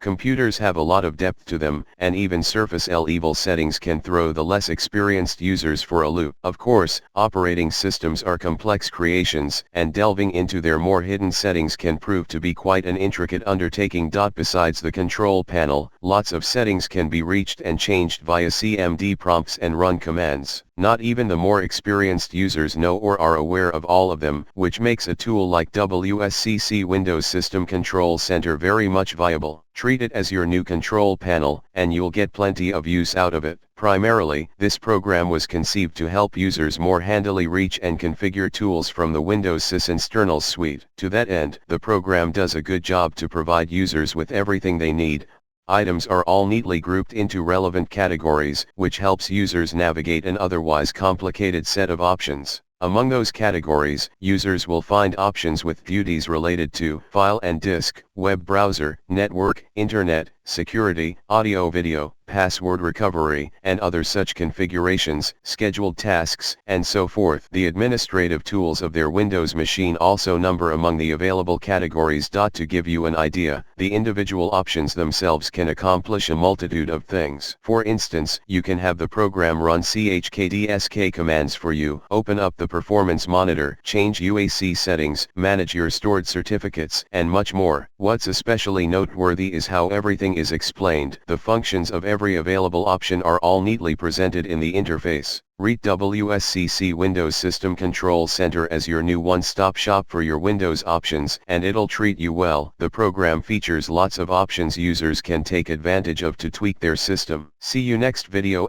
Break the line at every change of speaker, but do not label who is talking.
Computers have a lot of depth to them, and even surface level settings can throw the less experienced users for a loop. Of course, operating systems are complex creations, and delving into their more hidden settings can prove to be quite an intricate undertaking. Besides the control panel, lots of settings can be reached and changed via CMD prompts and run commands. Not even the more experienced users know or are aware of all of them, which makes a tool like WSCC Windows System Control Center very much viable. Treat it as your new control panel, and you'll get plenty of use out of it. Primarily, this program was conceived to help users more handily reach and configure tools from the Windows Sys Internals suite. To that end, the program does a good job to provide users with everything they need. Items are all neatly grouped into relevant categories, which helps users navigate an otherwise complicated set of options. Among those categories, users will find options with duties related to file and disk, web browser, network, internet, security, audio-video, password recovery, and other such configurations, scheduled tasks, and so forth. The administrative tools of their Windows machine also number among the available categories. To give you an idea, the individual options themselves can accomplish a multitude of things. For instance, you can have the program run chkdsk commands for you, open up the performance monitor, change UAC settings, manage your stored certificates, and much more. What's especially noteworthy is how everything is explained. The functions of every available option are all neatly presented in the interface. Rate WSCC Windows System Control Center as your new one-stop shop for your Windows options, and it'll treat you well. The program features lots of options users can take advantage of to tweak their system. See you next video.